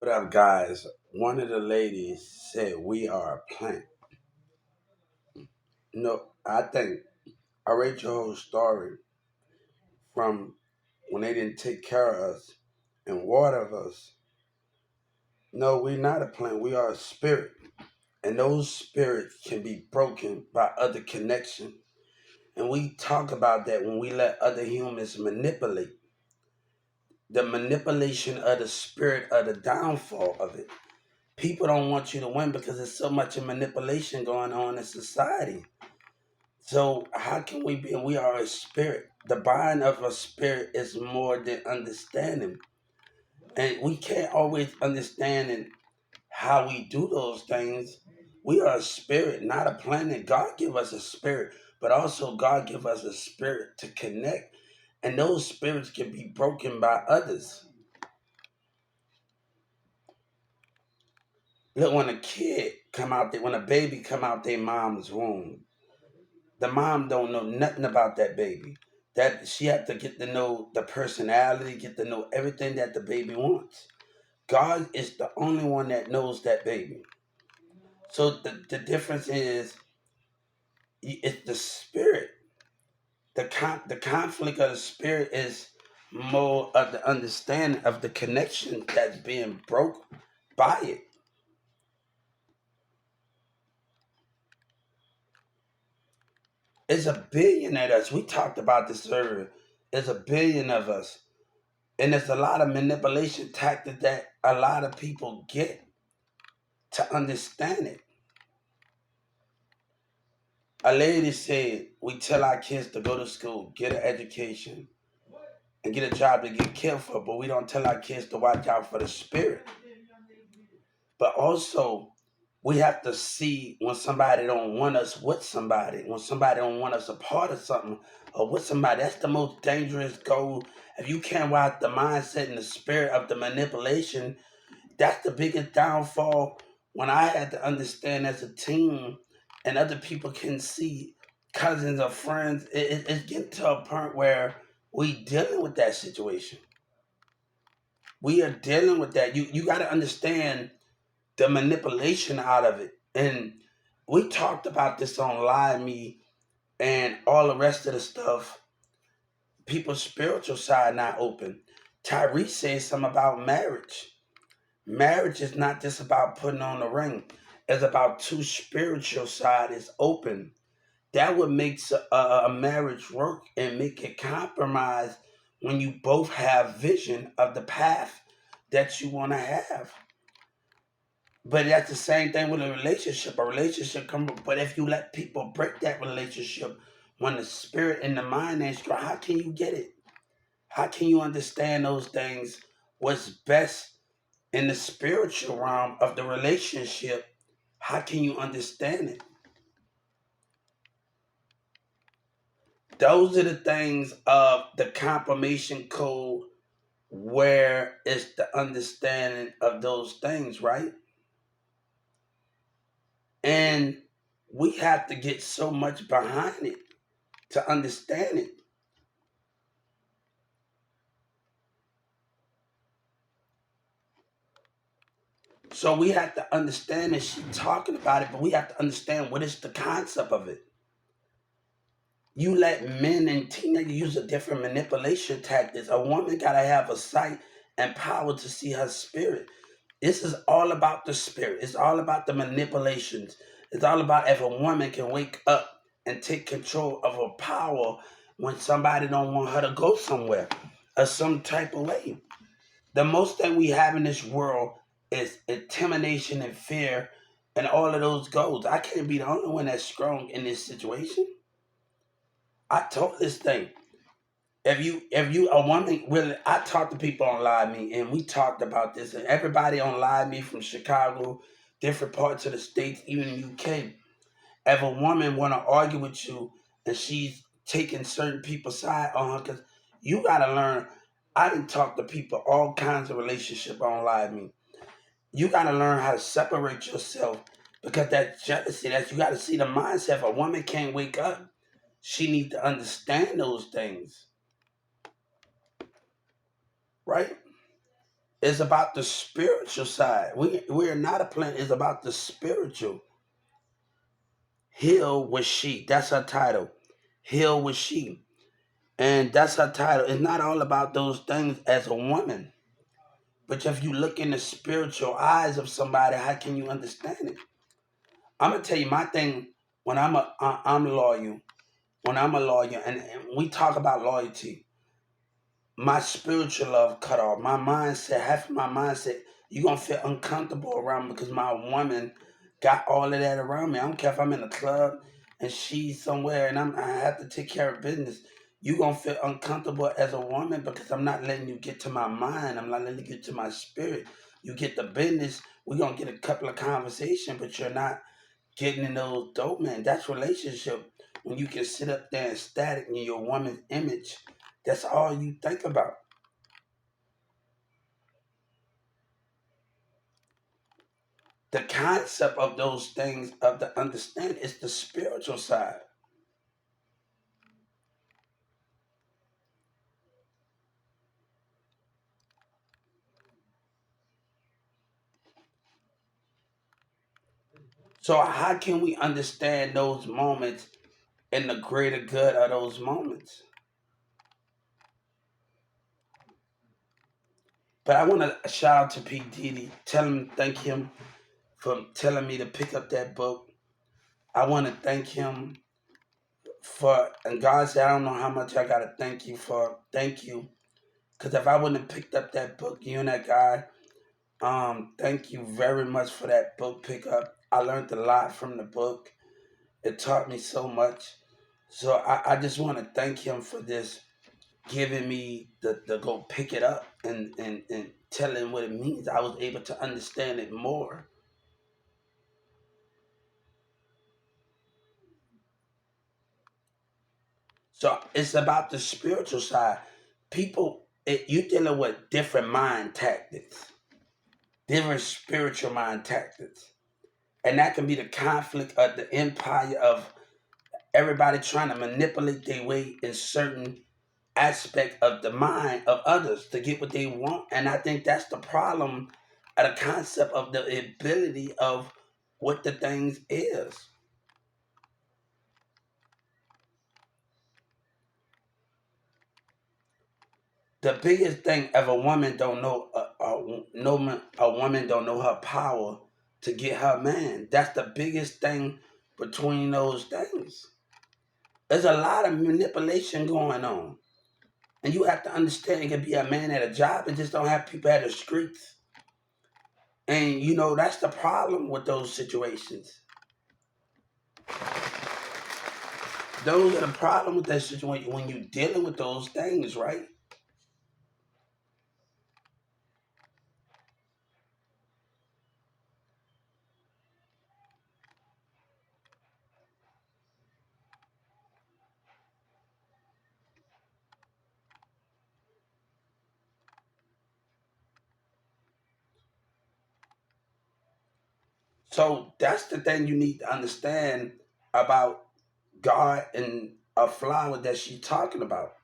What up, guys? One of the ladies said we are a plant. No, I think I read your whole story from when they didn't take care of us and water us. No, we're not a plant. We are a spirit. And those spirits can be broken by other connection. And we talk about that when we let other humans manipulate. The manipulation of the spirit of the downfall of it. People don't want you to win because there's so much of manipulation going on in society. So how can we be? We are a spirit. The bond of a spirit is more than understanding, and we can't always understand how we do those things. We are a spirit, not a planet. God give us a spirit, but also God give us a spirit to connect, and those spirits can be broken by others. Look, when a kid come out there, when a baby come out their mom's womb, the mom don't know nothing about that baby. That she had to get to know the personality, get to know everything that the baby wants. God is the only one that knows that baby. So the difference is it's the spirit. The conflict of the spirit is more of the understanding of the connection that's being broke by it. It's a billion of us. We talked about this earlier. There's a billion of us. And there's a lot of manipulation tactics that a lot of people get to understand it. A lady said, we tell our kids to go to school, get an education, and get a job to get killed for, but we don't tell our kids to watch out for the spirit. But also, we have to see when somebody don't want us with somebody, when somebody don't want us a part of something or with somebody. That's the most dangerous goal. If you can't watch the mindset and the spirit of the manipulation, that's the biggest downfall. When I had to understand as a team and other people can see cousins or friends, it's getting to a point where we dealing with that situation. We are dealing with that. You got to understand the manipulation out of it. And we talked about this on Live Me and all the rest of the stuff. People's spiritual side not open. Tyrese said something about marriage. Marriage is not just about putting on a ring. It's about two spiritual side is open. That what makes a marriage work and make it compromise when you both have vision of the path that you want to have. But that's the same thing with a relationship. A relationship come, but if you let people break that relationship, when the spirit and the mind ain't strong, how can you get it? How can you understand those things? What's best in the spiritual realm of the relationship? How can you understand it? Those are the things of the confirmation code where it's the understanding of those things, right? And we have to get so much behind it to understand it. So we have to understand that she's talking about it, but we have to understand what is the concept of it. You let men and teenagers use a different manipulation tactics. A woman gotta have a sight and power to see her spirit. This is all about the spirit. It's all about the manipulations. It's all about if a woman can wake up and take control of her power when somebody don't want her to go somewhere or some type of way. The most thing we have in this world is intimidation and fear and all of those goals. I can't be the only one that's strong in this situation. I told this thing. If you a woman really, I talked to people on Live Me and we talked about this and everybody on Live Me from Chicago, different parts of the states, even UK. If a woman want to argue with you and she's taking certain people's side on her, because you got to learn. I didn't talk to people all kinds of relationship on Live Me. You got to learn how to separate yourself because that jealousy, that you got to see the mindset. If a woman can't wake up, she needs to understand those things, right? It's about the spiritual side. We are not a plant. It's about the spiritual. Heal with she. That's her title. Heal with she. And that's her title. It's not all about those things as a woman. But if you look in the spiritual eyes of somebody, how can you understand it? I'm gonna tell you my thing. When I'm loyal. When I'm a lawyer, and we talk about loyalty, my spiritual love cut off. My mindset, half of my mindset, you're gonna feel uncomfortable around me because my woman got all of that around me. I don't care if I'm in a club and she's somewhere and I have to take care of business. You're gonna feel uncomfortable as a woman because I'm not letting you get to my mind. I'm not letting you get to my spirit. You get the business, we're gonna get a couple of conversations, but you're not getting in those dope, man. That's relationship. When you can sit up there and static in your woman's image, that's all you think about. The concept of those things, of the understanding, is the spiritual side. So how can we understand those moments and the greater good of those moments? But I want to shout out to P. Diddy, tell him, thank him for telling me to pick up that book. I want to thank him for, and God said, I don't know how much I got to thank you for. Thank you. Because if I wouldn't have picked up that book, you and that guy, thank you very much for that book pickup. I learned a lot from the book. It taught me so much. So I just want to thank him for this, giving me the go pick it up and telling what it means. I was able to understand it more. So it's about the spiritual side. People, you dealing with different mind tactics, different spiritual mind tactics. And that can be the conflict of the empire of everybody trying to manipulate their way in certain aspect of the mind of others to get what they want. And I think that's the problem of the concept of the ability of what the things is. The biggest thing if a woman don't know a woman don't know her power to get her man. That's the biggest thing between those things. There's a lot of manipulation going on. And you have to understand you can be a man at a job and just don't have people at the streets. And that's the problem with those situations. Those are the problem with that situation when you're dealing with those things, right? So that's the thing you need to understand about God and a flower that she's talking about.